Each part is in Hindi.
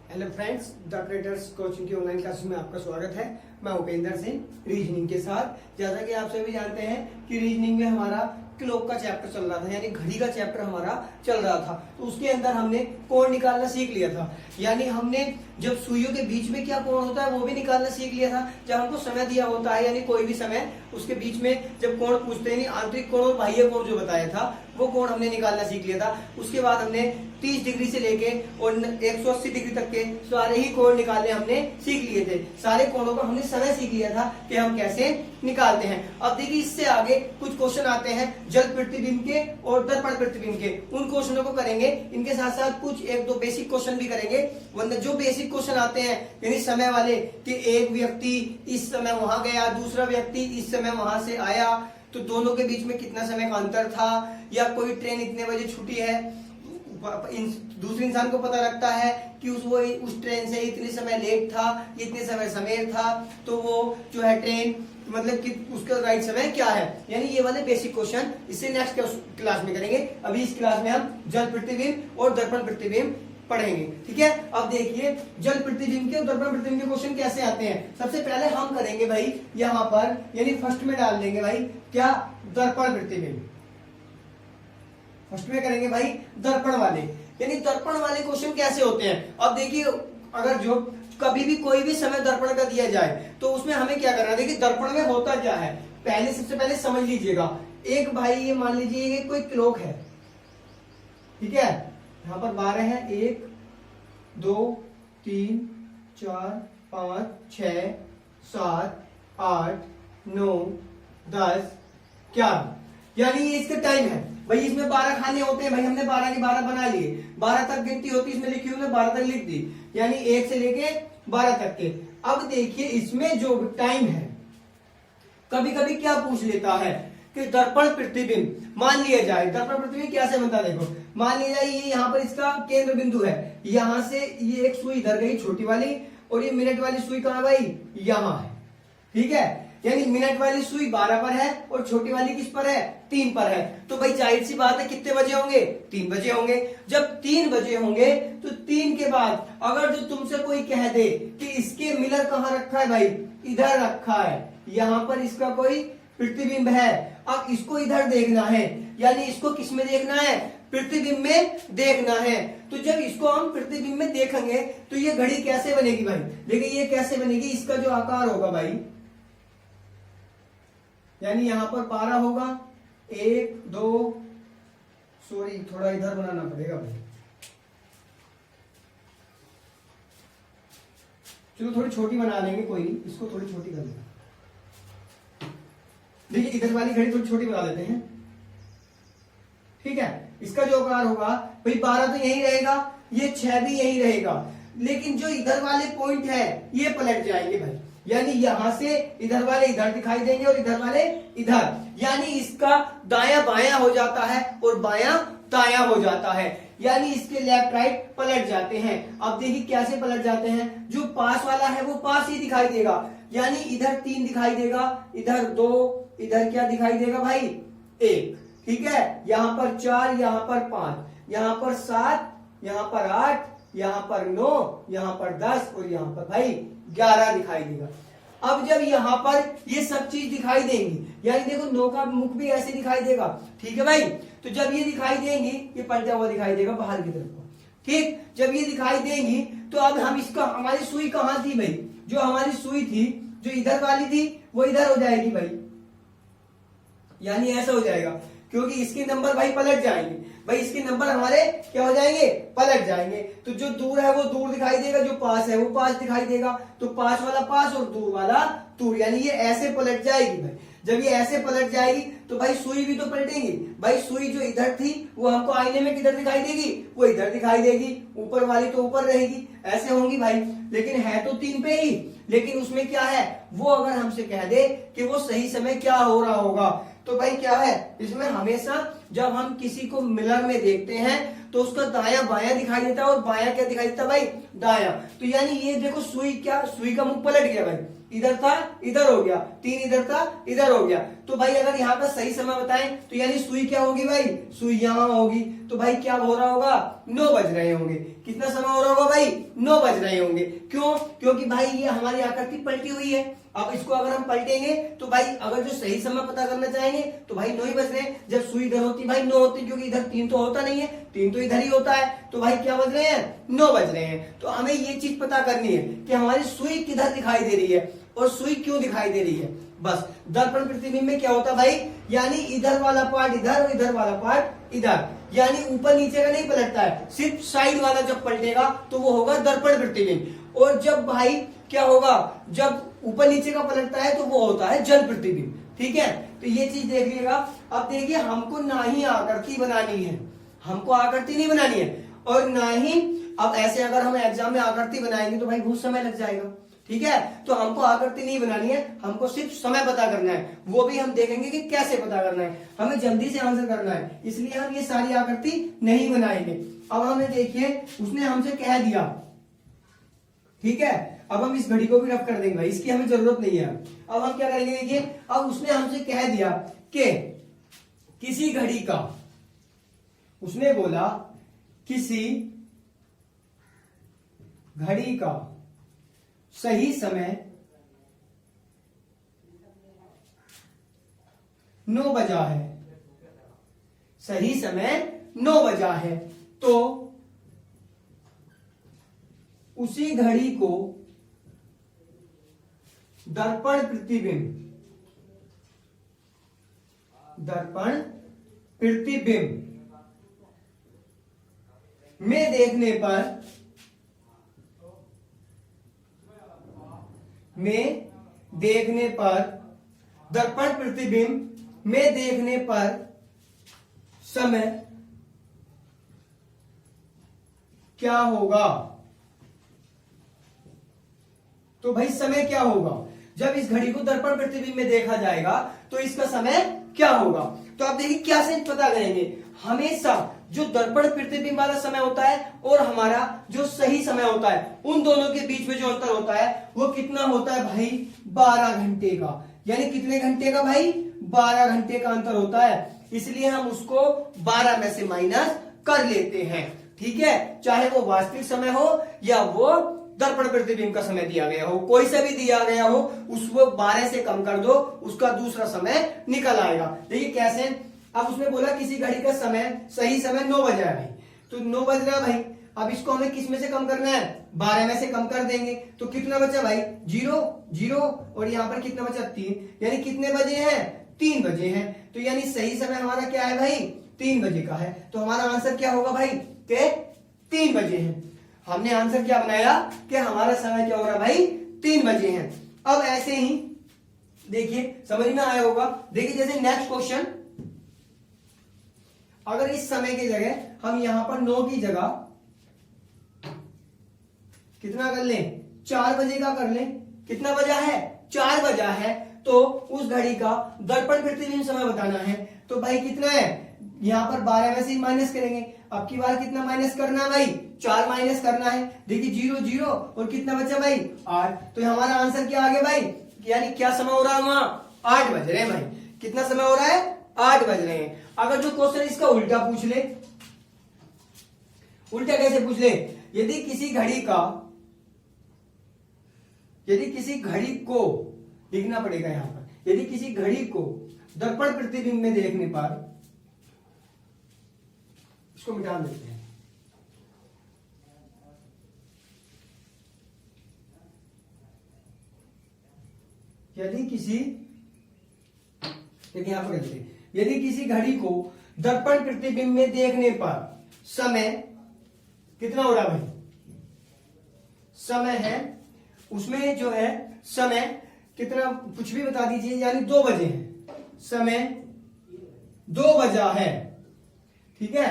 Hello friends, the traders coaching की ऑनलाइन क्लासेस में आपका स्वागत है। मैं उपेंद्र सिंह रीजनिंग के साथ। जैसा कि आप सभी जानते हैं कि रीजनिंग में हमारा क्लॉक का चैप्टर चल रहा था, यानी घड़ी का चैप्टर हमारा चल रहा था। तो उसके अंदर हमने कोण निकालना सीख लिया था, यानी हमने जब सुइयों के बीच में क्या कोण होता है वो भी निकालना सीख लिया था। जब हमको समय दिया होता है, यानी कोई भी समय, उसके बीच में जब कोण पूछते हैं, आंतरिक कोण और बाह्य कोण जो बताया था वो कोण हमने निकालना सीख लिया था। उसके बाद हमने 30 डिग्री से लेके और 180 डिग्री तक के सारे ही कोण निकालने हमने सीख लिए थे। सारे कोणों का हमने समय सीख लिया था कि हम कैसे निकालते हैं। अब देखिए, इससे आगे कुछ क्वेश्चन आते हैं जल प्रतिबिंब के और दर्पण प्रतिबिंब के। उन क्वेश्चनों को करेंगे, इनके साथ साथ कुछ एक दो बेसिक क्वेश्चन भी करेंगे। वरना जो बेसिक क्वेश्चन आते हैं यानी समय वाले, कि एक व्यक्ति इस समय वहां गया, दूसरा व्यक्ति इस समय वहां से आया, तो दोनों के बीच में कितना समय का अंतर था, या कोई ट्रेन इतने बजे छूटी है, दूसरे इंसान को पता लगता है कि उस ट्रेन से इतने समय लेट था, इतने समय सवेर था, तो वो जो है ट्रेन मतलब कि उसका राइट समय क्या है। यानी ये वाले बेसिक क्वेश्चन इससे नेक्स्ट क्लास में करेंगे। अभी इस क्लास में हम जल प्रतिबिंब और दर्पण प्रतिबिंब पढ़ेंगे, ठीक है। अब देखिए, जल प्रतिबिंब के और दर्पण प्रतिबिंब के क्वेश्चन कैसे आते हैं। सबसे पहले हम करेंगे भाई यहाँ पर, यानी फर्स्ट में डाल देंगे भाई क्या, दर्पण प्रतिबिंब। फर्स्ट में करेंगे भाई दर्पण वाले, यानी दर्पण वाले क्वेश्चन कैसे होते हैं। अब देखिए, अगर जो कभी भी कोई भी समय दर्पण का दिया जाए तो उसमें हमें क्या करना है। देखिए, दर्पण में होता क्या है, पहले सबसे पहले समझ लीजिएगा। एक भाई ये मान लीजिए ये कोई क्लॉक है, ठीक है। यहां पर 12 है, 1 2 3 4 5 6 7 8 9 10 11, यानी ये इसका टाइम है भाई। इसमें 12 खाने होते हैं भाई, हमने 12 के 12 बना लिए। 12 तक गिनती होती है इसमें लिखी हुई, 12 तक लिख दी, यानी 1 से लेके 12 तक के। अब देखिए, इसमें जो टाइम है, कभी कभी क्या पूछ लेता है कि दर्पण प्रतिबिंब मान लिया जाए। दर्पण प्रतिबिंब कैसे बनता है, देखो मान लिया जाए ये यहाँ पर इसका केंद्र बिंदु है। यहां से ये एक सुई इधर गई छोटी वाली, और ये मिनट वाली सुई कहां भाई, यहां है, ठीक है। यानी मिनट वाली सुई 12 पर है और छोटी वाली किस पर है, 3 पर है। तो भाई जाहिर सी बात है कितने बजे होंगे, 3 बजे होंगे। जब 3 बजे होंगे तो 3 के बाद अगर जो तुमसे कोई कह दे कि इसके मिलर कहाँ रखा है भाई, इधर रखा है, यहां पर इसका कोई प्रतिबिंब है, अब इसको इधर देखना है, यानी इसको किस में देखना है, प्रतिबिंब में देखना है। तो जब इसको हम प्रतिबिंब में देखेंगे तो ये घड़ी कैसे बनेगी भाई। देखिए ये कैसे बनेगी, इसका जो आकार होगा भाई, यानी यहां पर 12 होगा, 1 2, सॉरी थोड़ा इधर बनाना पड़ेगा भाई, चलो थोड़ी छोटी बना लेंगे, कोई नहीं, इसको थोड़ी छोटी कर लेंगे। देखिए इधर वाली घड़ी थोड़ी छोटी बना लेते हैं, ठीक है। इसका जो आकार होगा भाई 12 तो यही रहेगा, ये 6 भी यही रहेगा, लेकिन जो इधर वाले पॉइंट है ये पलट जाएंगे भाई। यानी यहां से इधर वाले इधर दिखाई देंगे और इधर वाले इधर, यानी इसका दायां बायां हो जाता है और बायां दायां हो जाता है, यानी इसके लेफ्ट राइट पलट जाते हैं। अब देखिए कैसे पलट जाते हैं, जो पास वाला है वो पास ही दिखाई देगा, यानी इधर 3 दिखाई देगा, इधर 2, इधर क्या दिखाई देगा भाई, 1, ठीक है। यहां पर 4, यहां पर 5, यहां पर 7, यहां पर 8, यहां पर 9, यहां पर 10 और यहां पर भाई 11 दिखाई देगा। अब जब यहां पर ये सब चीज दिखाई देंगी, यानी देखो 9 का मुख भी ऐसे दिखाई देगा, ठीक है भाई। तो जब ये दिखाई देंगी, ये पलटा हुआ दिखाई देगा बाहर की तरफ को, ठीक। जब ये दिखाई देंगी तो अब हम इसका, हमारी सुई कहां थी भाई, जो हमारी सुई थी जो इधर वाली थी वो इधर हो जाएगी भाई, यानी ऐसा हो जाएगा, क्योंकि इसके नंबर भाई पलट जाएंगे भाई, इसके नंबर हमारे क्या हो जाएंगे, पलट जाएंगे। तो जो दूर है वो दूर दिखाई देगा, जो पास है वो पास दिखाई देगा, तो पास वाला पास और दूर वाला दूर, यानी ये ऐसे पलट जाएगी भाई। जब ये ऐसे पलट जाएगी तो भाई सुई भी तो पलटेंगी भाई। सुई जो इधर थी वो हमको आईने में किधर दिखाई देगी, वो इधर दिखाई देगी, ऊपर वाली तो ऊपर रहेगी, ऐसे होंगी भाई। लेकिन है तो 3 पे ही, लेकिन उसमें क्या है, वो अगर हमसे कह दे कि वो सही समय क्या हो रहा होगा, तो भाई क्या है, इसमें हमेशा जब हम किसी को मिरर में देखते हैं तो उसका दायां बायां दिखाई देता है और बायां क्या दिखाई देता है भाई, दायां। तो यानी ये देखो सुई का मुंह पलट गया भाई, इधर था इधर हो गया, 3 इधर था इधर हो गया। तो भाई अगर यहाँ पर सही समय बताएं तो यानी सुई क्या होगी भाई, सुई यहां होगी। तो भाई क्या हो रहा होगा, 9 बज रहे होंगे। कितना समय हो रहा होगा भाई, 9 बज रहे होंगे। क्यों, क्योंकि भाई ये हमारी आकृति पलटी हुई है। अब इसको अगर हम पलटेंगे तो भाई अगर जो सही समय पता करना चाहेंगे तो भाई 9 ही बज रहे हैं। जब सुई इधर होती भाई 9 होती, क्योंकि इधर 3 तो होता नहीं है, 3 तो इधर ही होता है। तो भाई क्या बज रहे हैं, 9 बज रहे हैं। तो हमें ये चीज पता करनी है कि हमारी सुई किधर दिखाई दे रही है और सुई क्यों दिखाई दे रही है। बस दर्पण प्रतिबिंब में क्या होता है भाई, यानी इधर वाला पार्ट इधर और इधर वाला पार्ट इधर, यानी ऊपर नीचे का नहीं पलटता है, सिर्फ साइड वाला जब पलटेगा तो वो होगा दर्पण प्रतिबिंब। और जब भाई क्या होगा, जब ऊपर नीचे का पलटता है तो वो होता है जल प्रतिबिंब। ठीक है, तो ये चीज देखिएगा। अब देखिए हमको ना ही आकृति बनानी है, हमको आकृति नहीं बनानी है, और ना ही अब ऐसे अगर हम एग्जाम में आकृति बनाएंगे तो भाई बहुत समय लग जाएगा। ठीक है, तो हमको आकृति नहीं बनानी है, हमको सिर्फ समय पता करना है। वो भी हम देखेंगे कि कैसे पता करना है, हमें जल्दी से आंसर करना है, इसलिए हम ये सारी आकृति नहीं बनाएंगे। अब हमें देखिए उसने हमसे कह दिया, ठीक है, अब हम इस घड़ी को भी रफ कर देंगे भाई, इसकी हमें जरूरत नहीं है। अब हम क्या करेंगे, देखिए अब उसने हमसे कह दिया कि किसी घड़ी का, उसने बोला किसी घड़ी का सही समय 9 बजा है, सही समय 9 बजा है, तो उसी घड़ी को दर्पण प्रतिबिंब में देखने पर दर्पण प्रतिबिंब में देखने पर समय क्या होगा। तो भाई समय क्या होगा, जब इस घड़ी को दर्पण प्रतिबिंब में देखा जाएगा तो इसका समय क्या होगा। तो आप देखिए क्या से पता करेंगे, हमेशा जो दर्पण प्रतिबिंब वाला समय होता है और हमारा जो सही समय होता है, उन दोनों के बीच में जो अंतर होता है वो कितना होता है भाई, 12 घंटे का। यानी कितने घंटे का भाई, 12 घंटे का अंतर होता है। इसलिए हम उसको 12 में से माइनस कर लेते हैं। ठीक है, चाहे वो वास्तविक समय हो या वो दर्पण प्रतिबिंब का समय दिया गया हो, कोई सा भी दिया गया हो, उसको 12 से कम कर दो, उसका दूसरा समय निकल आएगा। देखिए कैसे, अब उसने बोला किसी घड़ी का समय सही समय 9 बज रहा है भाई, तो 9 बज रहा है भाई। अब इसको हमें किस में से कम करना है, 12 में से कम कर देंगे, तो कितना बचा भाई, 0 0, और यहाँ पर कितना बचा 3, यानी कितने बजे हैं, 3 बजे हैं। तो यानी सही समय हमारा क्या है भाई, 3 बजे का है। तो हमारा आंसर क्या होगा भाई, के 3 बजे है। हमने आंसर क्या बनाया कि हमारा समय क्या हो रहा है भाई, 3 बजे है। अब ऐसे ही देखिए समझ में आया होगा। देखिए जैसे नेक्स्ट क्वेश्चन, अगर इस समय की जगह हम यहां पर 9 की जगह कितना कर लें, 4 बजे का कर लें। कितना बजा है, 4 बजा है, तो उस घड़ी का दर्पण प्रतिबिंब समय बताना है। तो भाई कितना है, यहां पर 12 में से माइनस करेंगे। अब की बार कितना माइनस करना है भाई, 4 माइनस करना है। देखिए 0 0, और कितना बचा भाई, 8। तो हमारा आंसर क्या आ गया भाई, यानी क्या समय हो रहा है वहां, 8 बज रहे हैं भाई। कितना समय हो रहा है, 8 बज रहे हैं। अगर जो क्वेश्चन इसका उल्टा पूछ ले, उल्टा कैसे पूछ ले, यदि किसी घड़ी को लिखना पड़ेगा यहां पर, यदि किसी घड़ी को दर्पण प्रतिबिंब में देखने पर, इसको मिटा देते हैं, यदि किसी, देखिए यहां पर लिखते हैं, यदि किसी घड़ी को दर्पण प्रतिबिंब में देखने पर समय कितना हो रहा भाई, समय है उसमें जो है समय कितना, कुछ भी बता दीजिए, यानी 2 बजे है, समय 2 बजा है। ठीक है,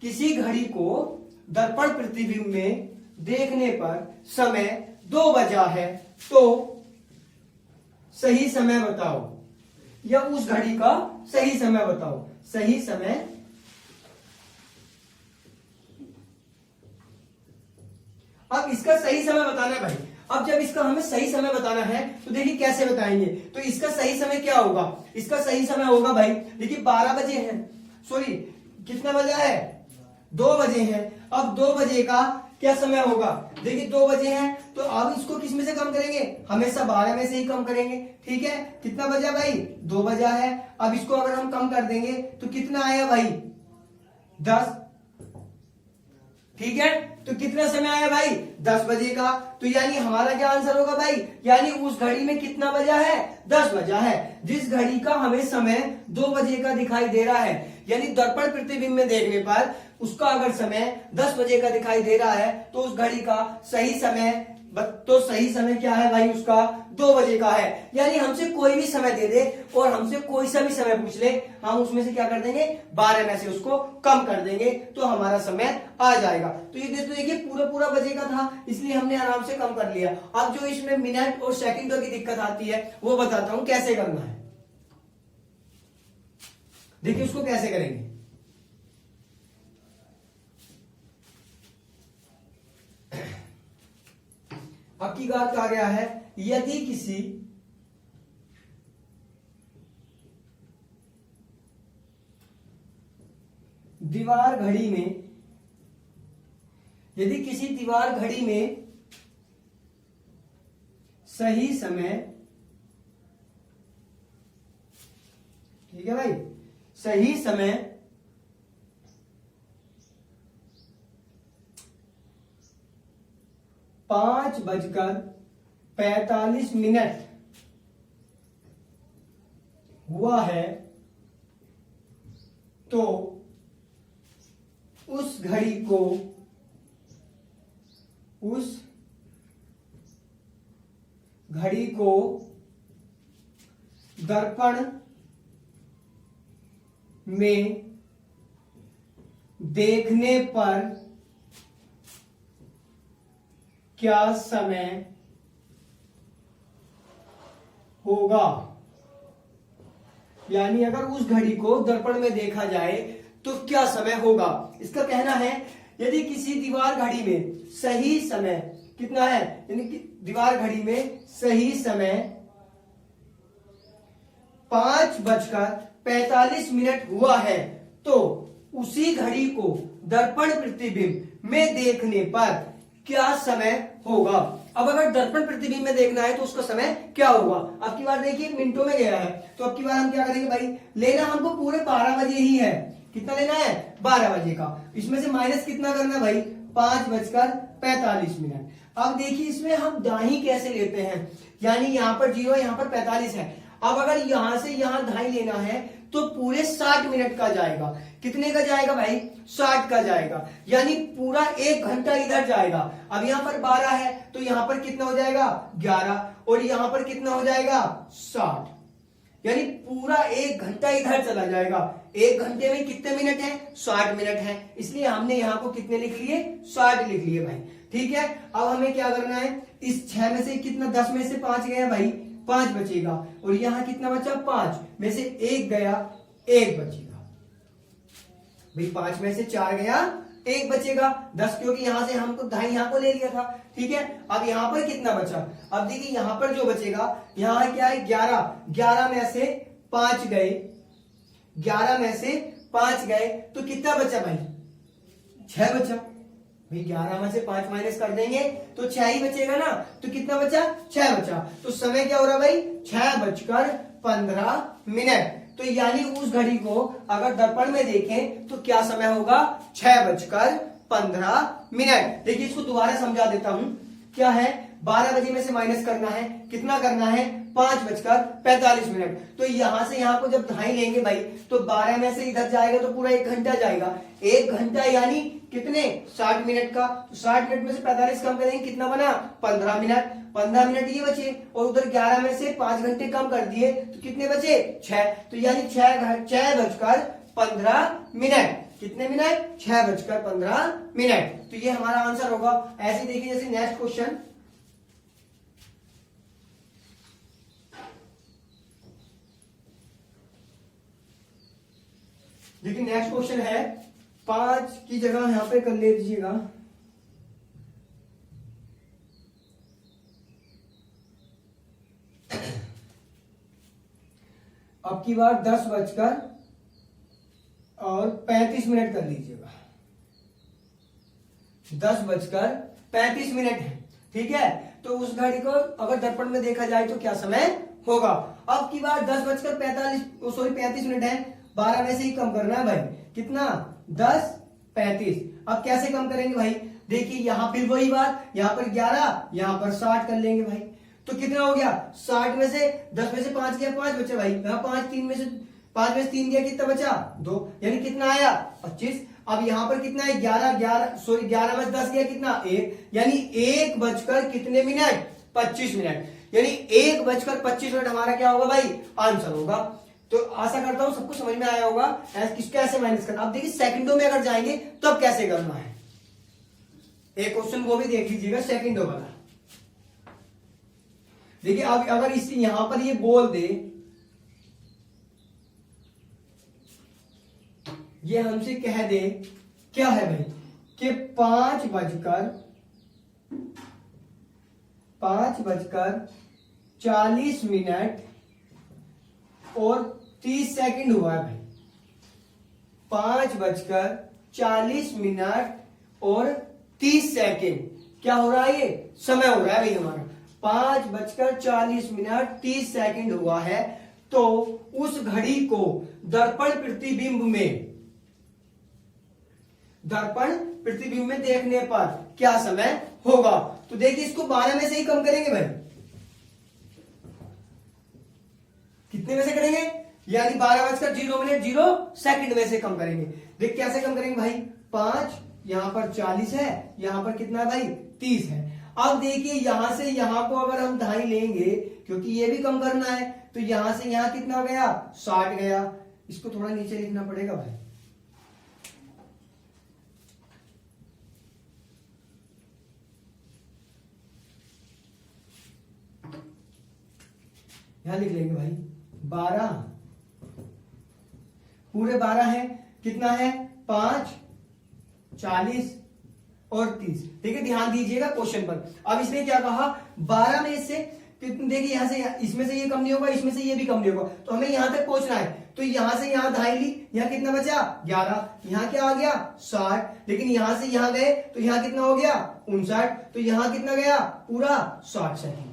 किसी घड़ी को दर्पण प्रतिबिंब में देखने पर समय 2 बजा है, तो सही समय बताओ, या उस घड़ी का सही समय बताओ। सही समय अब इसका सही समय बताना है भाई। अब जब इसका हमें सही समय बताना है तो देखिए कैसे बताएंगे। तो इसका सही समय क्या होगा, इसका सही समय होगा भाई, देखिए 12 बजे है, सॉरी कितना बजा है, 2 बजे हैं। अब 2 बजे का क्या समय होगा, देखिए 2 बजे हैं, तो अब इसको किस में से कम करेंगे, हमेशा 12 में से ही कम करेंगे। ठीक है, कितना बजा भाई, 2 बजा है। अब इसको अगर हम कम कर देंगे तो कितना आया भाई, 10। ठीक है, तो कितना समय आया भाई, 10 बजे का। तो यानी हमारा क्या आंसर होगा भाई, यानी उस घड़ी में कितना बजा है, 10 बजा है। जिस घड़ी का हमें समय 2 बजे का दिखाई दे रहा है, यानी दर्पण प्रतिबिंब में देखने पर उसका अगर समय 10 बजे का दिखाई दे रहा है, तो उस घड़ी का सही समय, तो सही समय क्या है भाई, उसका 2 बजे का है। यानी हमसे कोई भी समय दे दे और हमसे कोई सा भी समय पूछ ले, हम उसमें से क्या कर देंगे, 12 में से उसको कम कर देंगे, तो हमारा समय आ जाएगा। तो ये देखिए पूरा पूरा बजे का था, इसलिए हमने आराम से कम कर लिया। अब जो इसमें मिनट और सेकंडों की दिक्कत आती है वो बताता हूं कैसे करना है। देखिए उसको कैसे करेंगे। अब की बात कहा गया है, यदि किसी दीवार घड़ी में, यदि किसी दीवार घड़ी में सही समय, ठीक है भाई, सही समय 5:45 हुआ है, तो उस घड़ी को, उस घड़ी को दर्पण में देखने पर क्या समय होगा। यानी अगर उस घड़ी को दर्पण में देखा जाए तो क्या समय होगा। इसका कहना है यदि किसी दीवार घड़ी में सही समय कितना है, यानी कि दीवार घड़ी में सही समय 5:45 हुआ है, तो उसी घड़ी को दर्पण प्रतिबिंब में देखने पर क्या समय होगा। अब अगर दर्पण प्रतिबिंब में देखना है तो उसका समय क्या होगा। अब की बार देखिए मिनटों में गया है, तो अब की बार हम क्या करेंगे भाई, लेना हमको पूरे 12 बजे ही है। कितना लेना है, 12 बजे का। इसमें से माइनस कितना करना है भाई, 5:45। अब देखिए इसमें हम दाही कैसे लेते हैं, यानी यहाँ पर 0 यहाँ पर 45 है। अब अगर यहां से यहां दाही लेना है तो पूरे 60 मिनट का जाएगा। कितने का जाएगा भाई, 60 का जाएगा, यानी पूरा 1 घंटा इधर जाएगा। अब यहाँ पर 12 है तो यहाँ पर कितना हो जाएगा, 11, और यहाँ पर कितना हो जाएगा, 60, यानी पूरा 1 घंटा इधर चला जाएगा। 1 घंटे में कितने मिनट है, 60 मिनट है, इसलिए हमने यहाँ को कितने लिख लिए, 60 लिख लिए भाई। ठीक है, अब हमें क्या करना है, इस 6 में से कितना, 10 में से 5 गया भाई, 5 बचेगा, और यहां कितना बचा, 5 में से 1 गया, 1 बचेगा भाई। 5 में से 4 गया, 1 बचेगा, 10, क्योंकि यहां से हमको दाई यहां को ले लिया था। ठीक है, अब यहां पर कितना बचा, अब देखिए यहां पर जो बचेगा, यहां क्या है, 11 में से 5 गए, 11 में से 5 गए, तो कितना बचा भाई, 6 बचा भाई। 11 में से 5 माइनस कर देंगे तो 6 ही बचेगा ना, तो कितना बचा, 6 बचा। तो समय क्या हो रहा भाई, 6:15। तो यानी उस घड़ी को अगर दर्पण में देखें तो क्या समय होगा, 6:15। देखिए इसको दोबारा समझा देता हूं, क्या है, 12 बजे में से माइनस करना है, कितना करना है, 5:45। तो यहां से यहां को जब ढाई लेंगे भाई, तो 12 में से इधर जाएगा तो पूरा 1 घंटा जाएगा। 1 घंटा यानी कितने, 60 मिनट का। तो 60 मिनट में से 45 कम करेंगे, कितना बना, 15 मिनट। 15 मिनट ये बचे, और उधर 11 में से 5 घंटे कम कर दिए तो कितने बचे, 6। तो यानी 6:15। कितने मिनट, 6:15। तो ये हमारा आंसर होगा। ऐसे देखिए जैसे नेक्स्ट क्वेश्चन, देखिए नेक्स्ट क्वेश्चन है, 5 की जगह यहां पे कर ले दीजिएगा, अब की बार 10:35 कर लीजिएगा, 10:35 है, ठीक है। तो उस घड़ी को अगर दर्पण में देखा जाए तो क्या समय होगा। अब की बार 10:35 है, 12 में से ही कम करना है भाई, कितना 10:35। अब कैसे कम करेंगे भाई, देखिए यहां फिर वही बात, यहां पर 11, यहां पर 60 कर लेंगे भाई, तो कितना हो गया 60 में से 10 में से 5 गया, 5 बचे भाई, यहाँ 5 में से 3 गया, कितना बचा 2, यानी कितना आया 25। अब यहां पर कितना है 11 में 10 गया, कितना 1, यानी 1 बजकर कितने मिनट 25 मिनट, यानी 1 बजकर 25 मिनट हमारा क्या होगा भाई, आंसर होगा। तो आशा करता हूं सबको समझ में आया होगा कैसे माइनस करना। अब देखिए सेकंडों में अगर जाएंगे तब कैसे करना है, एक क्वेश्चन वो भी देख लीजिएगा सेकंडों वाला। देखिए अब अगर इस यहां पर ये बोल दे, ये हमसे कह दे क्या है भाई कि 5:40 और 30 सेकंड हुआ है भाई, 5:40 और 30 सेकंड क्या हो रहा है, ये समय हो रहा है भाई हमारा, 5:40 30 सेकंड हुआ है। तो उस घड़ी को दर्पण प्रतिबिंब में देखने पर क्या समय होगा। तो देखिए इसको 12 में से ही कम करेंगे भाई, कितने में से करेंगे, यानी 12:0 में से कम करेंगे। देख कैसे कम करेंगे भाई, 5 यहां पर 40 है, यहां पर कितना भाई 30 है। अब देखिए यहां से यहां को अगर हम ढाई लेंगे, क्योंकि ये भी कम करना है, तो यहां से यहां कितना गया 60 गया, इसको थोड़ा नीचे लिखना पड़ेगा भाई, यहां लिख लेंगे भाई 12, पूरे 12 है, कितना है 5, 40 और 30। देखिए ध्यान दीजिएगा क्वेश्चन पर। अब इसने क्या कहा 12 में से देखिए यहां से इसमें से ये कम नहीं होगा, इसमें से ये भी कम नहीं होगा, तो हमें यहां तक पहुंचना है। तो यहां से यहां ढाई ली, यहां कितना बचा 11, यहां क्या आ गया 60, लेकिन यहां से यहां गए तो यहां कितना हो गया 59, तो यहां कितना गया पूरा 60 सेकंड,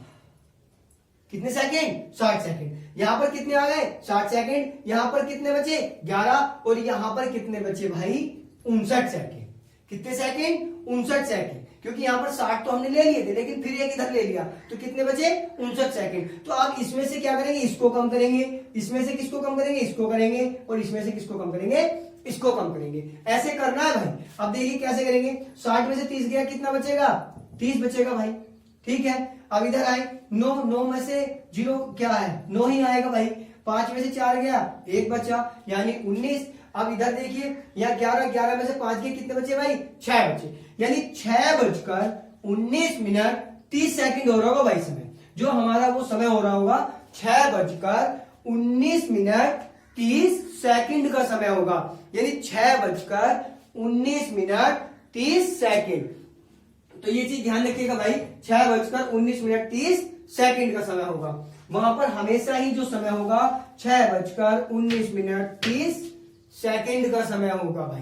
कितने सेकंड 60 सेकंड। यहां पर कितने आ गए 60 सेकंड, यहां पर कितने बचे 11, और यहां पर कितने बचे भाई 59 सेकंड। कितने सेकंड 59 सेकंड, क्योंकि यहां पर 60 तो हमने ले लिए थे, लेकिन फिर एक इधर ले लिया, तो कितने बचे 59 सेकंड। तो अब इसमें से क्या करेंगे, इसको कम करेंगे, इसमें से किसको कम करेंगे, इसको करेंगे, और इसमें से किसको कम करेंगे, इसको कम करेंगे। ऐसे करना है भाई। अब देखिए कैसे करेंगे, 60 में से 30 गया, कितना बचेगा 30 बचेगा भाई, ठीक है। अब इधर आए 9 में से 0 क्या है 9 ही आएगा भाई, 5 में से 4 गया 1 बचा, यानी 19। अब इधर देखिए यहाँ 11 में से 5 गए, कितने बचे भाई 6 बचे, यानी 6:19 30 सेकंड हो रहा होगा भाई समय, जो हमारा वो समय हो रहा होगा 6:19 30 सेकंड का समय होगा, यानी 6:19 30 सेकंड। तो ये चीज ध्यान रखिएगा भाई, 6:19 30 सेकंड का समय होगा। वहां पर हमेशा ही जो समय होगा 6:19 30 सेकंड का समय होगा भाई,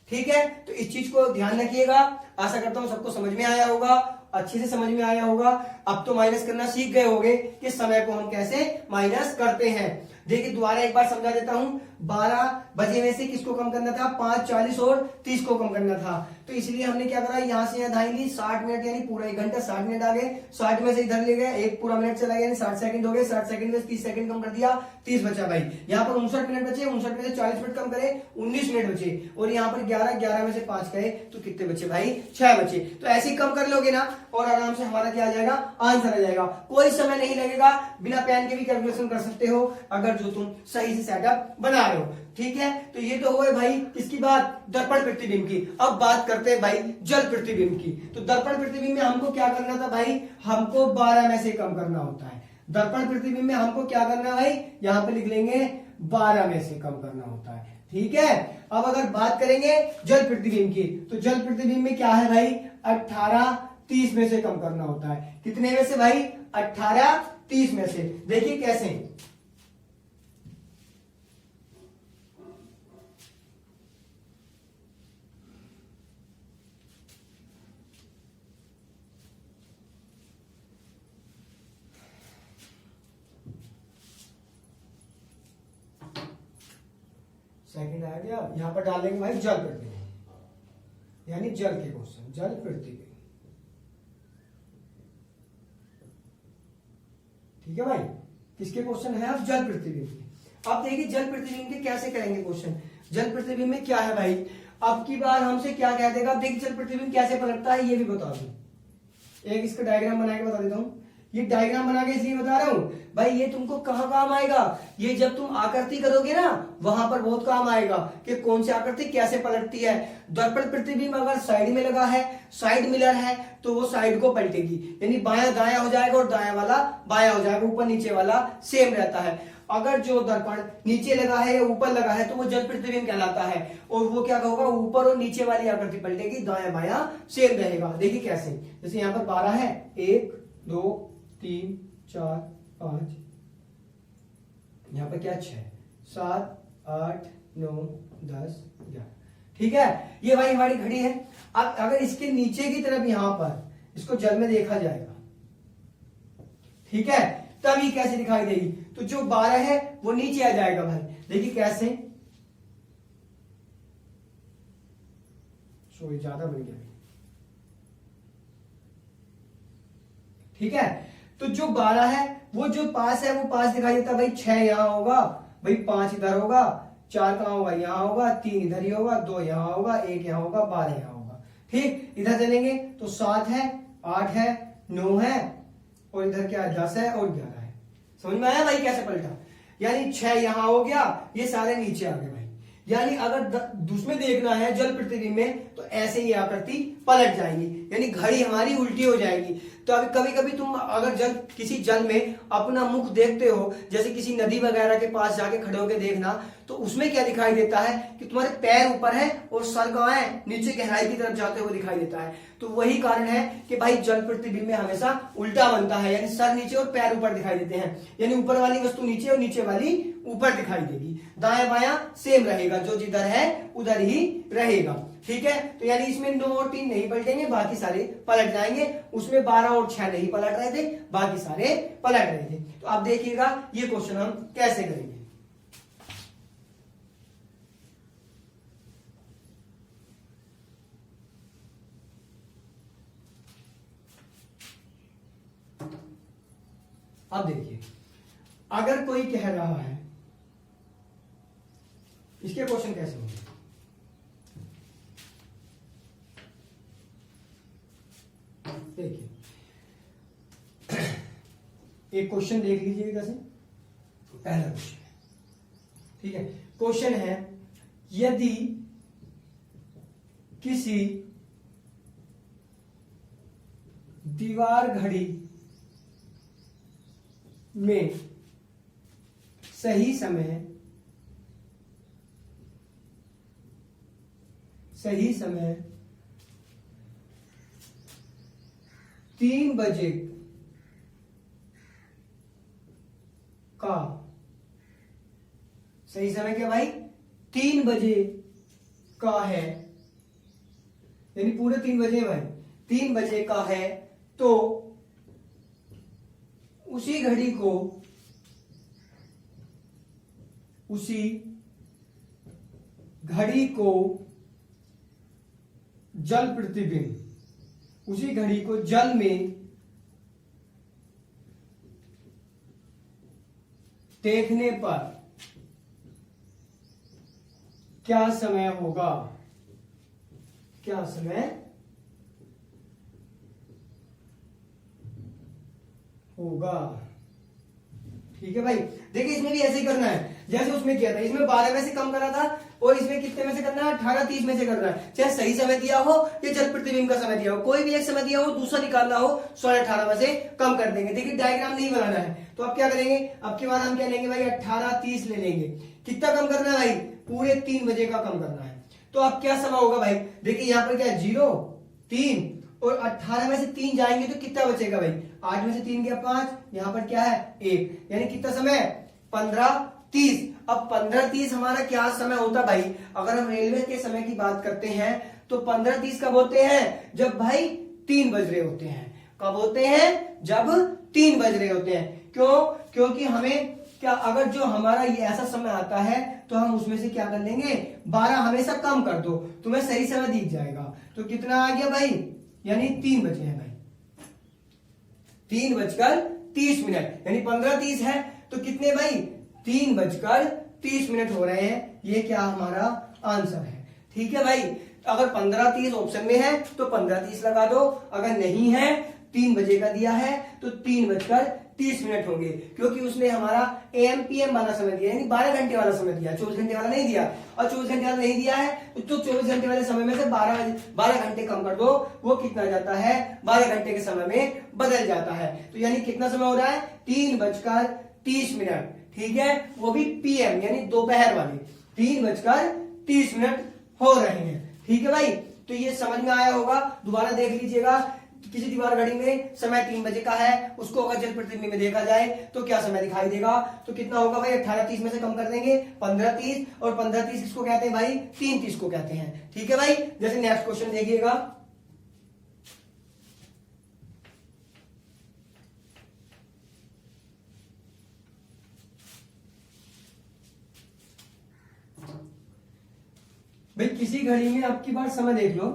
ठीक है। तो इस चीज को ध्यान रखिएगा। आशा करता हूं सबको समझ में आया होगा, अच्छे से समझ में आया होगा। अब तो माइनस करना सीख गए होंगे कि समय को हम कैसे माइनस करते हैं। देखिए दोबारा एक बार समझा देता हूं, 12 बजे में से किसको कम करना था 5, 40 और 30 को कम करना था, तो इसलिए हमने क्या करा, यहां से यहां ढाई ली, 60 मिनट यानी पूरा 1 घंटा 60 मिनट आ गए, 60 में से इधर ले गए, एक पूरा मिनट चला गया, यानी 60 सेकंड हो गए, 60 सेकंड में 30 सेकंड कम कर दिया, 30 बचा भाई। यहाँ पर 59 मिनट बचे, 59 में से 40 मिनट कम करे 19 मिनट बचे, और यहाँ पर 11 में से 5 गए तो कितने बचे भाई 6 बचे। तो ऐसे ही कम कर लोगे ना और आराम से हमारा क्या आ जाएगा, आंसर आ जाएगा, कोई समय नहीं लगेगा, बिना पेन के भी कैलकुलेशन कर सकते हो अगर जो तुम सही से सेटअप बना रहे हो, ठीक है। तो ये तो हुए भाई किसकी बात, दर्पण प्रतिबिंब की। अब बात करते हैं भाई जल प्रतिबिंब की। तो दर्पण प्रतिबिंब में हमको क्या करना था भाई, हमको 12 में से कम करना होता है। दर्पण प्रतिबिंब में हमको क्या करना है भाई, यहां पे लिख लेंगे 12 में से कम करना होता है, ठीक है। अब अगर बात करेंगे जल प्रतिबिंब की, तो जल प्रतिबिंब में क्या है भाई, 18 30 में से कम करना होता है। कितने में से भाई, 18 30 में से। देखिए कैसे, सेकंड आ गया, यहां पर डालेंगे भाई जल प्रतिबिंब, यानी जल के क्वेश्चन, जल प्रतिबिंब। ठीक है भाई, किसके क्वेश्चन है, अब जल प्रतिबिंब के। अब देखिए जल प्रतिबिंब के कैसे करेंगे क्वेश्चन। जल प्रतिबिंब में क्या है भाई, अब की बार हमसे क्या कह देगा, अब देखिए जल प्रतिबिंब कैसे पलटता है ये भी बता दूं। एक इसका डायग्राम बना के बता देता हूं। ये डायग्राम बना के इसलिए बता रहा हूं भाई, ये तुमको कहां काम आएगा, ये जब तुम आकृति करोगे ना वहां पर बहुत काम आएगा कि कौन सी आकृति कैसे पलटती है। दर्पण प्रतिबिंब अगर साइड में लगा है, साइड मिरर है, तो वो साइड को पलटेगी, यानी बायां दायां हो जाएगा और दायां वाला बायां हो जाएगा, ऊपर नीचे वाला सेम रहता है। अगर जो दर्पण नीचे लगा है या ऊपर लगा है तो वो जल प्रतिबिंब कहलाता है, और वो क्या होगा, ऊपर और नीचे वाली आकृति पलटेगी, दायां बायां सेम रहेगा। देखिए कैसे, जैसे यहाँ पर 12 है, 1 2 3 4 5, यहां पर क्या 6 7 8 9 10 11। ठीक है, ये भाई हमारी घड़ी है। अब अगर इसके नीचे की तरफ यहां पर इसको जल में देखा जाएगा, ठीक है, तब ये कैसे दिखाई देगी, तो जो 12 है वो नीचे आ जाएगा भाई। देखिए कैसे, सो ये ज्यादा बन गया, ठीक है। तो जो 12 है वो जो 5 है वो 5 दिखाई देता है भाई, 6 यहां होगा भाई, 5 इधर होगा, 4 कहां होगा, यहां होगा, 3 इधर ही होगा, 2 यहां होगा, 1 यहां होगा, 12 यहां होगा। ठीक, इधर चलेंगे तो 7 है, 8 है, 9 है, और इधर क्या है, 10 है और 11 है। समझ में आया भाई कैसे पलटा, यानी 6 यहां हो गया, ये सारे नीचे आ गए भाई। यानी अगर दूसरे देखना है जल प्रतिबिंब में तो ऐसे ही आकृति पलट जाएगी, यानी घड़ी हमारी उल्टी हो जाएगी। तो अभी कभी कभी तुम अगर किसी जल में अपना मुख देखते हो, जैसे किसी नदी वगैरह के पास जाके खड़े होकर देखना, तो उसमें क्या दिखाई देता है कि तुम्हारे पैर ऊपर है और सर कहां है, नीचे गहराई की तरफ जाते हुए दिखाई देता है। तो वही कारण है कि भाई जल प्रतिबिंब में हमेशा उल्टा बनता है, यानी सर नीचे और पैर ऊपर दिखाई देते हैं, यानी ऊपर वाली वस्तु नीचे और नीचे वाली ऊपर दिखाई देगी, दाएं बायां सेम रहेगा, जो जिधर है उधर ही रहेगा। ठीक है, तो यानी इसमें 9 और 3 नहीं पलटेंगे, बाकी सारे पलट जाएंगे। उसमें 12 और 6 नहीं पलट रहे थे, बाकी सारे पलट रहे थे। तो आप देखिएगा ये क्वेश्चन हम कैसे करेंगे। अब देखिए, अगर कोई कह रहा है, इसके क्वेश्चन कैसे होंगे। देखिए एक क्वेश्चन देख लीजिए कैसे, पहला क्वेश्चन है, ठीक है। क्वेश्चन है, यदि किसी दीवार घड़ी में सही समय 3 बजे का, सही समय क्या भाई, 3 बजे का है, यानी पूरे 3 बजे भाई, 3 बजे का है, तो उसी घड़ी को जल प्रतिबिंब, उसी घड़ी को जल में देखने पर क्या समय होगा, क्या समय होगा। ठीक है भाई, देखिए इसमें भी ऐसे ही करना है जैसे उसमें किया था। इसमें 12 में से कम करा था और इसमें कितने में से करना है, 18 30 में से करना है। चाहे सही समय दिया हो या जल प्रतिबिंब का समय दिया हो, कोई भी एक समय दिया हो, दूसरा निकालना हो, 16 18 में से कम कर देंगे। देखिए डायग्राम नहीं बनाना है, तो अब क्या करेंगे, अब की बार हम क्या लेंगे भाई, 18 30 ले लेंगे। कितना कम करना है भाई, पूरे 3 बजे का कम करना है। तो अब क्या समय होगा भाई, देखिए यहाँ पर क्या है 0 3 और 18 में से 3 जाएंगे तो कितना बचेगा भाई, 8 में से 3 गया 5, यहाँ पर क्या है 1, यानी कितना समय 15:30। अब 15:30 हमारा क्या समय होता भाई, अगर हम रेलवे के समय की बात करते हैं तो 15:30 कब होते हैं, जब भाई 3 बज रहे होते हैं। कब होते हैं, जब 3 बज रहे होते हैं। क्यों, क्योंकि हमें क्या, अगर जो हमारा ये ऐसा समय आता है तो हम उसमें से क्या कर लेंगे, 12 हमेशा कम कर दो, तुम्हें सही समय दिख जाएगा। तो कितना आ गया भाई, यानी 3 बजे हैं भाई, 3:30, यानी 15:30 है तो कितने भाई 3:30 हो रहे हैं। ये क्या हमारा आंसर है। ठीक है भाई, अगर 15:30 ऑप्शन में है तो 15:30 लगा दो, अगर नहीं है 3 बजे का दिया है तो 3:30 होंगे, क्योंकि उसने हमारा AM PM वाला समय दिया, यानी 12 घंटे वाला समय दिया, 24 घंटे वाला नहीं दिया। और 24 घंटे वाला नहीं दिया है तो 24 घंटे वाले समय में से 12 घंटे कम कर दो, वो कितना जाता है 12 घंटे के समय में बदल जाता है। तो यानी कितना समय हो रहा है 3:30, ठीक है, वो भी PM यानी दोपहर वाले 3:30 हो रहे हैं। ठीक है भाई, तो ये समझ में आया होगा। दोबारा देख लीजिएगा, किसी दीवार घड़ी में समय 3 बजे का है, उसको अगर जल प्रतिबिंब में देखा जाए तो क्या समय दिखाई देगा, तो कितना होगा भाई 18:30 में से कम कर देंगे 15:30, और 15:30 किसको कहते हैं भाई 3:30 को कहते हैं। ठीक है भाई, जैसे नेक्स्ट क्वेश्चन देखिएगा, भाई किसी घड़ी में आपकी बार समय देख लो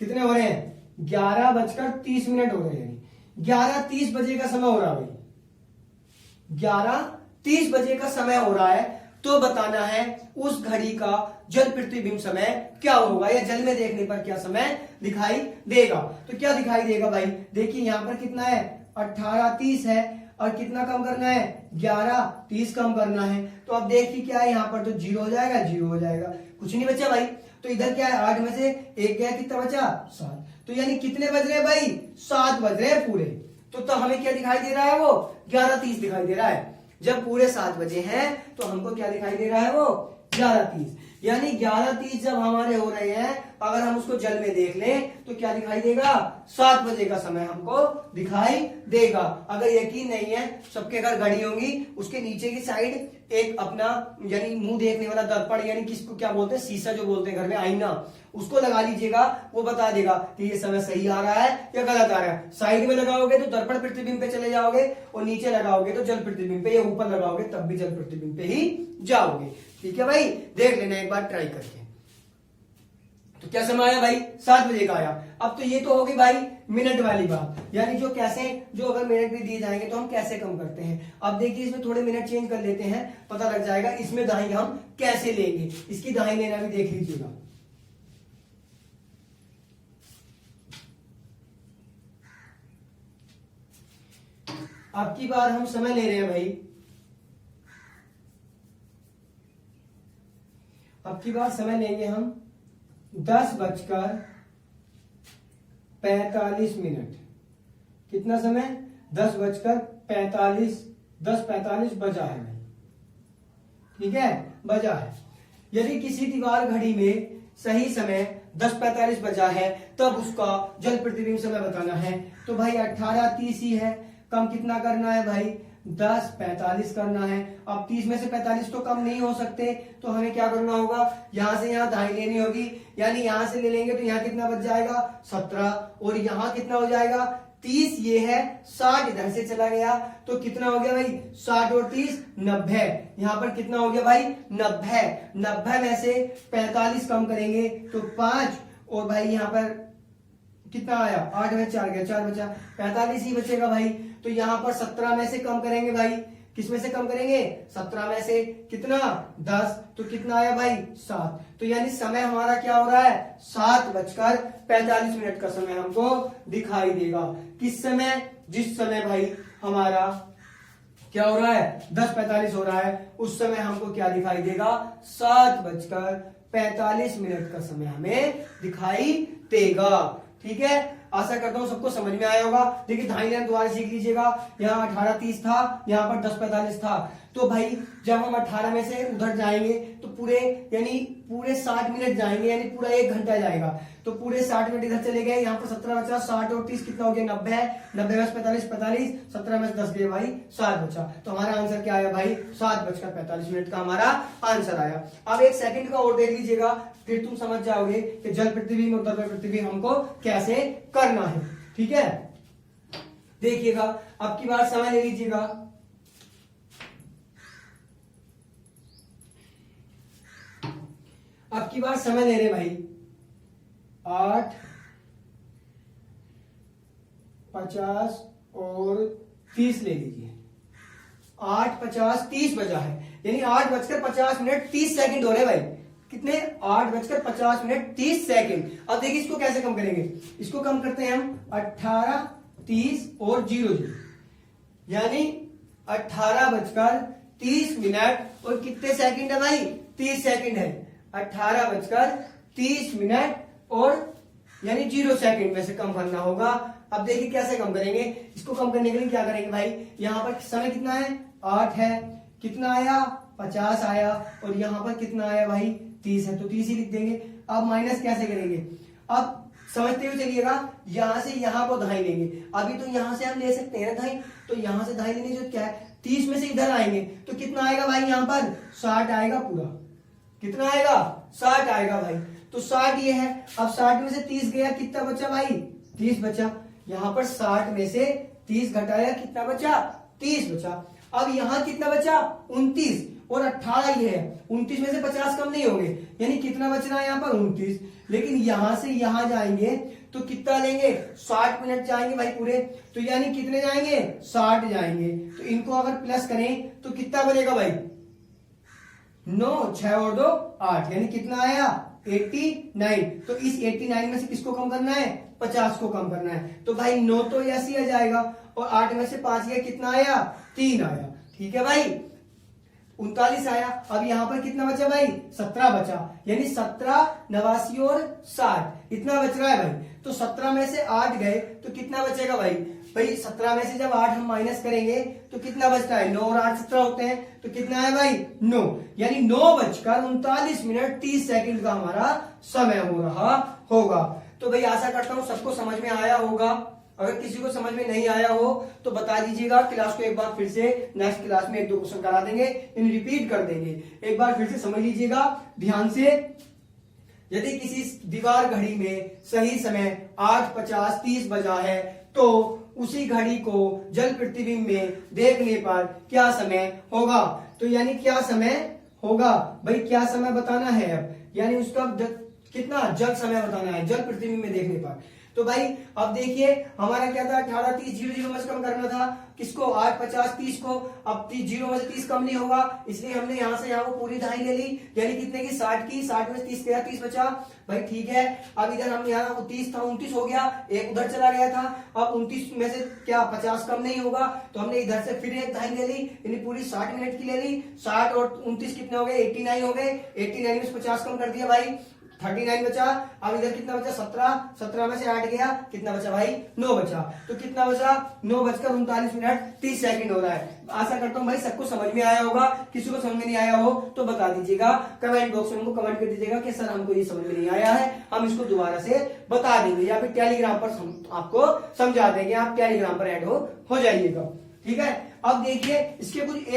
कितने हो रहे हैं, 11:30 हो रहे हैं, 11:30 बजे का समय हो रहा है भाई, 11:30 बजे का समय हो रहा है। तो बताना है उस घड़ी का जल प्रतिबिंब समय क्या होगा, या जल में देखने पर क्या समय दिखाई देगा। तो क्या दिखाई देगा भाई, देखिए यहां पर कितना है 18:30 है, और कितना कम करना है 11:30 कम करना है। तो अब देखिए क्या है, यहाँ पर तो 0 हो जाएगा, 0 हो जाएगा, कुछ नहीं बचा भाई। तो इधर क्या है 8 में से 1 गया, कितना बचा 7। तो यानी कितने बज रहे हैं भाई 7 बज रहे हैं पूरे। तो हमें क्या दिखाई दे रहा है, वो 11:30 दिखाई दे रहा है। जब पूरे 7 बजे हैं तो हमको क्या दिखाई दे रहा है, वो 11:30, यानी 11:30 जब हमारे हो रहे हैं, अगर हम उसको जल में देख लें तो क्या दिखाई देगा 7 बजे का समय हमको दिखाई देगा। अगर यकीन नहीं है, सबके घर घड़ी होंगी, उसके नीचे की साइड एक अपना यानी मुंह देखने वाला दर्पण, यानी किसको क्या बोलते हैं, शीशा जो बोलते हैं घर में, आईना, उसको लगा लीजिएगा, वो बता देगा कि ये समय सही आ रहा है या गलत आ रहा है। साइड में लगाओगे तो दर्पण प्रतिबिंब पे चले जाओगे, और नीचे लगाओगे तो जल प्रतिबिंब पे, या ऊपर लगाओगे तब भी जल प्रतिबिंब पे ही जाओगे। ठीक है भाई, देख लेना एक बार ट्राई करके। तो क्या समय आया भाई 7 बजे का आया। अब तो ये तो होगी भाई मिनट वाली बात, यानी जो कैसे, जो अगर मिनट भी दिए जाएंगे तो हम कैसे कम करते हैं। अब देखिए इसमें थोड़े मिनट चेंज कर लेते हैं, पता लग जाएगा इसमें दाई हम कैसे लेंगे। इसकी दाई लेना भी देख लीजिएगा। अब की बार हम समय ले रहे हैं भाई, अब की बार समय लेंगे हम 10:45। कितना समय 10:45, 10:45 बजा है भाई, ठीक है बजा है। यदि किसी दीवार घड़ी में सही समय 10:45 बजा है तब उसका जल प्रतिबिंब समय बताना है। तो भाई 18:30 ही है, कम कितना करना है भाई 10:45 करना है। अब 30 में से 45 तो कम नहीं हो सकते, तो हमें क्या करना होगा, यहां से यहां दाई लेनी होगी, यानी यहां से ले लेंगे तो यहां कितना बच जाएगा 17, और यहां कितना हो जाएगा 30, ये है 60 इधर से चला गया, तो कितना हो गया भाई 60 और 30 90। यहां पर कितना हो गया भाई 90 में से 45 कम करेंगे तो 5, और भाई यहां पर कितना आया 8 में 4 गया, 4 बचा, 45 ही बचेगा भाई। तो यहां पर 17 में से कम करेंगे भाई, किस में से कम करेंगे 17 में से कितना 10, तो कितना आया भाई 7। तो यानी समय हमारा क्या हो रहा है 7:45 का समय हमको दिखाई देगा। किस समय, जिस समय भाई हमारा क्या हो रहा है 10:45 हो रहा है, उस समय हमको क्या दिखाई देगा 7:45 का समय हमें दिखाई देगा। ठीक है, आशा करता हूँ सबको समझ में आया होगा। देखिए दाहिनी लाइन दोबारा सीख लीजिएगा। यहाँ 18:30 था, यहाँ पर 10:45 था। तो भाई जब हम 18 में से उधर जाएंगे तो पूरे 60 मिनट जाएंगे, यानी पूरा 1 घंटा जाएगा। तो पूरे 60 मिनट इधर चले गए, यहाँ पर 17 बचा, 60 और 30 कितना हो गया 90, 90 में से 45, 17 में से 10 गए भाई 7 बचा। तो हमारा आंसर क्या आया भाई 7:45 का हमारा आंसर आया। अब 1 सेकंड का और देख लीजिएगा, फिर तुम समझ जाओगे कि जल पृथ्वी में उत्तर पृथ्वी हमको कैसे करना है। ठीक है, देखिएगा अब की बार समय ले लीजिएगा। अब की बार समय ले रहे भाई 8:50 और 30 ले लीजिए। 8:50 30 बजा है, यानी 8:50 हो रहे भाई। कितने 8:50 30। अब देखिए इसको कैसे कम करेंगे, इसको कम करते हैं हम 18 30 और 00, यानी 18:30 और कितने सेकंड है भाई 30 सेकंड है। 18:30 और यानी 0 सेकंड में से कम करना होगा। अब देखिए कैसे कम करेंगे, इसको कम करने के लिए क्या करेंगे भाई, यहाँ पर समय कितना है 8 है, कितना आया 50 आया, और यहाँ पर कितना आया भाई 30 है, तो 30 ही लिख देंगे। अब माइनस कैसे करेंगे, अब समझते हुए चलिएगा, यहां से यहां को दहाई लेंगे। अभी तो यहां से हम ले सकते हैं दहाई, तो यहां से दहाई लेंगे जो क्या है 30 में से इधर आएंगे तो कितना आएगा भाई, यहाँ पर 60 आएगा पूरा। कितना आएगा 60 आएगा भाई, तो 60 ये है। अब 60 में से 30 गया, कितना बचा भाई 30 बचा। यहाँ पर 60 में से 30 घटाया, कितना बचा 30 बचा। अब यहाँ कितना बचा 29 और 18 ये है, 29 में से 50 कम नहीं होंगे, यानी कितना बचना है यहाँ पर 29। लेकिन यहां से यहां जाएंगे तो कितना लेंगे 60 मिनट जाएंगे भाई पूरे, तो यानी कितने जाएंगे 60 जाएंगे। तो इनको अगर प्लस करें तो कितना बनेगा भाई 9, 6 और 2 8, यानी कितना आया 89। तो इस 89 में से किसको कम करना है 50 को कम करना है। तो भाई 9 तो ऐसे ही आ जाएगा, और 8 में से 5 गया, कितना आया 3 आया। ठीक है भाई 39 आया। अब यहां पर कितना बचा भाई 17 बचा, यानी 17 89 और 60 इतना बच रहा है भाई। तो 17 में से 8 गए तो कितना बचेगा भाई 17 में से जब 8 हम माइनस करेंगे तो कितना बचता है 9 और 8 17 होते हैं, तो कितना है भाई 9, यानी 9:39 का हमारा समय हो रहा होगा। तो भाई आशा करता हूं सबको समझ में आया होगा। अगर किसी को समझ में नहीं आया हो तो बता दीजिएगा, क्लास को एक बार फिर से नेक्स्ट क्लास में 1-2 क्वेश्चन करा देंगे, इन रिपीट कर देंगे। एक बार फिर से समझ लीजिएगा ध्यान से। यदि किसी दीवार घड़ी में सही समय 8:50 बजा है तो उसी घड़ी को जल प्रतिबिंब में देखने पर क्या समय होगा। तो यानी क्या समय होगा भाई, क्या समय बताना है अब, यानी उसका कितना जल समय बताना है जल प्रतिबिंब में देखने पर। तो भाई अब देखिए हमारा क्या था 18 30 0 में से कम करना था किसको 8 50 30 को। अब 0 में से 30 कम नहीं होगा, इसलिए हमने यहां से यहाँ को पूरी दहाई ले ली, यानी कितने की 60 की। 60 में से 30 गया 30 बचा भाई। ठीक है, अब इधर हम यहाँ 30 था 29 हो गया, एक उधर चला गया था। अब 29 में से क्या 50 कम नहीं होगा, तो हमने इधर से फिर एक दहाई ले ली, यानी पूरी 60 मिनट की ले ली। 60 और 29 कितने हो गए 89 हो गए। 89 में से 50 कम कर दिया भाई 39 बचा। अब इधर कितना बचा 17 में से 8 गया, कितना बचा भाई 9 बचा। तो कितना बचा 9:39 हो रहा है। आशा करता हूँ भाई सबको समझ में आया होगा। किसी को समझ में नहीं आया हो तो बता दीजिएगा, कमेंट बॉक्स में हमको कमेंट कर दीजिएगा कि सर हमको ये समझ में नहीं आया है, हम इसको दोबारा से बता देंगे, या फिर टेलीग्राम पर आपको समझा देंगे। आप टेलीग्राम पर ऐड हो जाइएगा। ठीक है, अब देखिए इसके कुछ